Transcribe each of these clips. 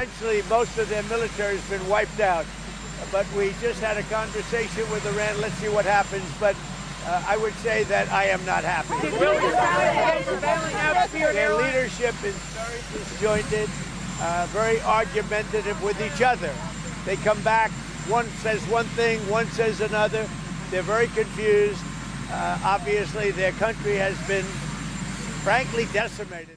essentially most of their military has been wiped out. But we just had a conversation with Iran. Let's see what happens. But I would say that I am not happy. Their leadership is very disjointed, very argumentative with each other. They come back, one says one thing, one says another. They're very confused. Obviously, their country has been frankly decimated.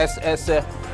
SS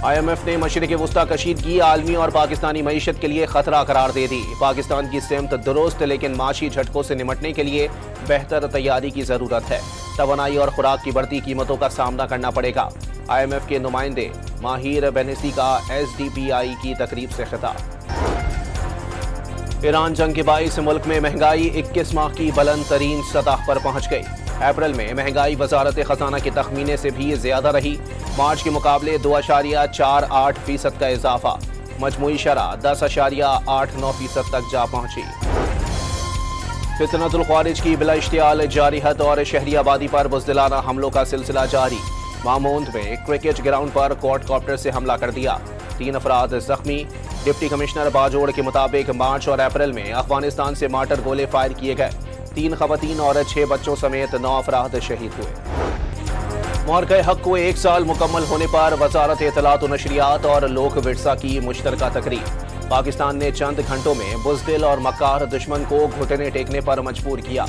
IMF نے مشرق وسطی کشیدگی عالمی اور پاکستانی معیشت کے لیے خطرہ قرار دے دی۔ پاکستان کی سمت درست لیکن معاشی جھٹکوں سے نمٹنے کے لیے بہتر تیاری کی ضرورت ہے۔ توانائی اور خوراک کی بڑھتی قیمتوں کا سامنا کرنا پڑے گا۔ IMF کے نمائندے ماہر بینسی کا SDPI کی تقریب سے خطاب۔ ایران جنگ کے باعث ملک میں مہنگائی 21 ماہ کی بلند ترین سطح پر پہنچ گئی۔ اپریل میں مہنگائی وزارت خزانہ کے تخمینے سے بھی زیادہ رہی۔ مارچ کے مقابلے 2.48% کا اضافہ، مجموعی شرح 10.89% تک جا پہنچی۔ فتنۃ الخوارج کی بلا اشتعال جارحیت اور شہری آبادی پر بزدلانہ حملوں کا سلسلہ جاری۔ ماموند میں کرکٹ گراؤنڈ پر کوڈ کاپٹر سے حملہ کر دیا، 3 افراد زخمی۔ ڈپٹی کمشنر باجوڑ کے مطابق مارچ اور اپریل میں افغانستان سے مارٹر گولے فائر کیے گئے، 3 خواتین اور 6 بچوں سمیت 9 افراد شہید ہوئے۔ معرکہ حق کو 1 سال مکمل ہونے پر وزارت اطلاعات و نشریات اور لوک ورثہ کی مشترکہ تقریب۔ پاکستان نے چند گھنٹوں میں بزدل اور مکار دشمن کو گھٹنے ٹیکنے پر مجبور کیا۔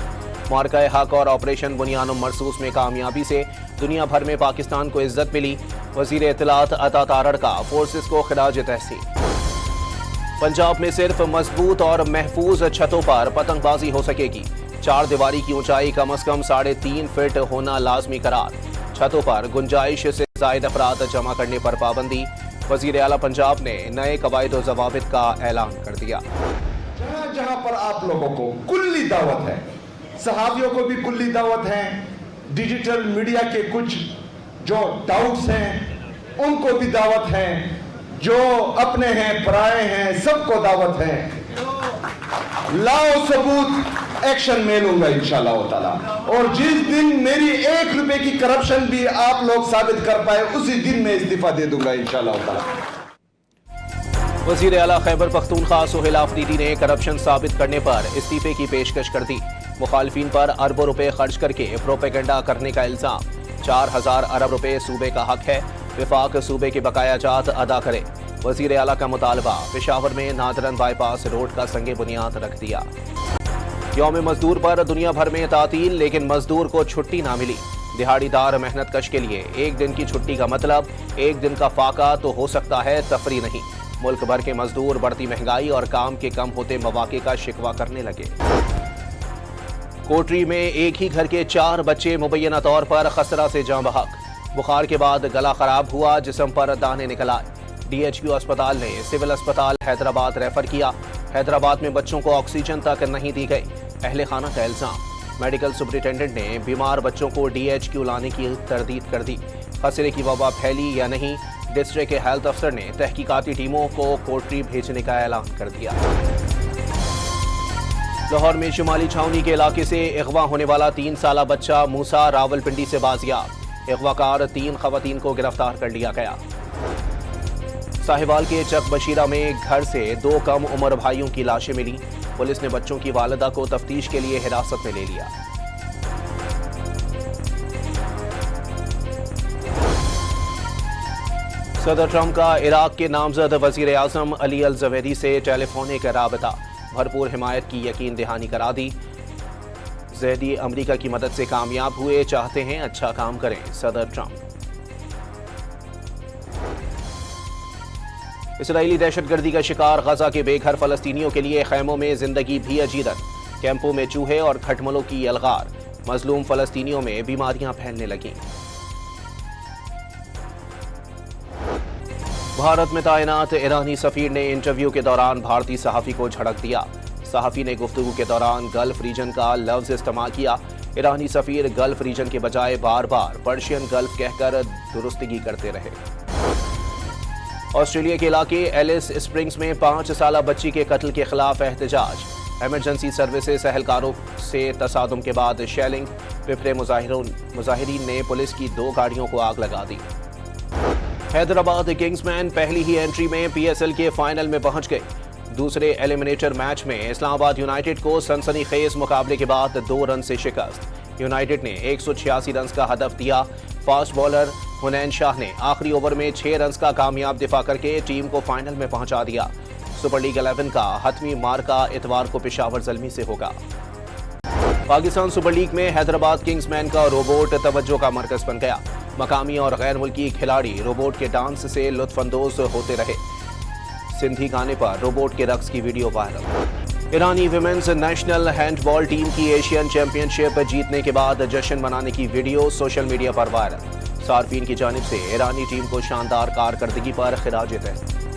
معرکہ حق اور آپریشن بنیان مرصوص میں کامیابی سے دنیا بھر میں پاکستان کو عزت ملی۔ وزیر اطلاعات عطا تارڑ کا فورسز کو خراج تحسین۔ پنجاب میں صرف مضبوط اور محفوظ چھتوں پر پتنگ بازی ہو سکے گی، 4 دیواری کی اونچائی کم از کم 3.5 فٹ ہونا لازمی قرار۔ چھتوں پر گنجائش سے زائد افراد جمع کرنے پر پابندی۔ وزیر اعلیٰ پنجاب نے نئے قواعد و ضوابط کا اعلان کر دیا۔ جہاں جہاں پر آپ لوگوں کو کلی دعوت ہے، صحافیوں کو بھی کلی دعوت ہے، ڈیجیٹل میڈیا کے کچھ جو ڈاؤٹس ہیں ان کو بھی دعوت ہے، جو اپنے ہیں پرائے ہیں سب کو دعوت ہے۔ لاؤ ثبوت، ایکشن میں لوں گا انشاءاللہ تعالیٰ، اور جس دن میری 1 روپے کی کرپشن بھی آپ لوگ ثابت کر پائے اسی دن میں استعفیٰ دے دوں گا انشاءاللہ تعالیٰ۔ وزیر اعلیٰ خیبر پختونخوا سہیل آفریدی نے کرپشن ثابت کرنے پر استعفے کی پیشکش کر دی۔ مخالفین پر اربوں روپے خرچ کر کے پروپیگنڈا کرنے کا الزام۔ 4,000 ارب روپے صوبے کا حق ہے، وفاق صوبے کے بقایا جات ادا کرے۔ وزیر اعلیٰ کا مطالبہ، پشاور میں نادرن بائی پاس روڈ کا سنگ بنیاد رکھ دیا۔ یوم مزدور پر دنیا بھر میں تعطیل، لیکن مزدور کو چھٹی نہ ملی۔ دہاڑی دار محنت کش کے لیے 1 دن کی چھٹی کا مطلب 1 دن کا فاقہ تو ہو سکتا ہے، تفریح نہیں۔ ملک بھر کے مزدور بڑھتی مہنگائی اور کام کے کم ہوتے مواقع کا شکوہ کرنے لگے۔ کوٹری میں ایک ہی گھر کے 4 بچے مبینہ طور پر خسرہ سے جاں بحق۔ بخار کے بعد گلا خراب ہوا، جسم پر دانے نکل آئے۔ DHQ اسپتال نے سول اسپتال حیدرآباد ریفر کیا۔ حیدرآباد میں بچوں کو آکسیجن تک نہیں دی گئی، اہل خانہ کا الزام۔ میڈیکل سپرنٹینڈنٹ نے بیمار بچوں کو DHQ لانے کی تردید کر دی۔ خسرے کی وبا پھیلی یا نہیں، ڈسٹرکٹ کے ہیلتھ افسر نے تحقیقاتی ٹیموں کو کوٹری بھیجنے کا اعلان کر دیا۔ لاہور میں شمالی چھاونی کے علاقے سے اغوا ہونے والا 3 سالہ بچہ موسیٰ راولپنڈی سے بازیاب۔ اغوا کار 3 خواتین کو گرفتار کر لیا گیا۔ ساہیوال کے چک بشیرہ میں گھر سے 2 کم عمر بھائیوں کی لاشیں ملی۔ پولیس نے بچوں کی والدہ کو تفتیش کے لیے حراست میں لے لیا۔ صدر ٹرمپ کا عراق کے نامزد وزیر اعظم علی الزویری سے ٹیلی فونک رابطہ، بھرپور حمایت کی یقین دہانی کرا دی۔ زیدی امریکہ کی مدد سے کامیاب ہوئے، چاہتے ہیں اچھا کام کریں، صدر ٹرمپ۔ اسرائیلی دہشت گردی کا شکار غزہ کے بے گھر فلسطینیوں کے لیے خیموں میں زندگی بھی اجیرت، کیمپوں میں چوہے اور کھٹملوں کی یلغار، مظلوم فلسطینیوں میں بیماریاں پھیلنے لگیں۔ بھارت میں تعینات ایرانی سفیر نے انٹرویو کے دوران بھارتی صحافی کو جھڑک دیا۔ صحافی نے گفتگو کے دوران گلف ریجن کا لفظ استعمال کیا۔ ایرانی سفیر گلف ریجن کے بجائے بار بار پرشین گلف کہہ کر درستگی کرتے رہے۔ آسٹریلیا کے علاقے ایلس اسپرنگز میں 5 سالہ بچی کے قتل کے خلاف احتجاج۔ ایمرجنسی سروسز اہلکاروں سے تصادم کے بعد شیلنگ، پپڑے مظاہرین نے پولیس کی 2 گاڑیوں کو آگ لگا دی۔ حیدرآباد کنگز مین پہلی ہی انٹری میں PSL کے فائنل میں پہنچ گئے۔ دوسرے ایلیمنیٹر میچ میں اسلام آباد یونائیٹڈ کو سنسنی خیز مقابلے کے بعد 2 رن سے شکست۔ یونائیٹڈ نے 186 رنز کا ہدف دیا۔ فاسٹ بالر حنین شاہ نے آخری اوور میں 6 رنز کا کامیاب دفاع کر کے ٹیم کو فائنل میں پہنچا دیا۔ سپر لیگ 11 کا حتمی مارکا اتوار کو پشاور زلمی سے ہوگا۔ پاکستان سپر لیگ میں حیدرآباد کنگز مین کا روبوٹ توجہ کا مرکز بن گیا۔ مقامی اور غیر ملکی کھلاڑی روبوٹ کے ڈانس سے لطف اندوز ہوتے رہے۔ سندھی گانے پر روبوٹ کے رقص کی ویڈیو وائرل۔ ایرانی ویمنز نیشنل ہینڈ بال ٹیم کی ایشین چیمپئن شپ جیتنے کے بعد جشن منانے کی ویڈیو سوشل میڈیا پر وائرل۔ صارفین کی جانب سے ایرانی ٹیم کو شاندار کارکردگی پر خراج تحسین۔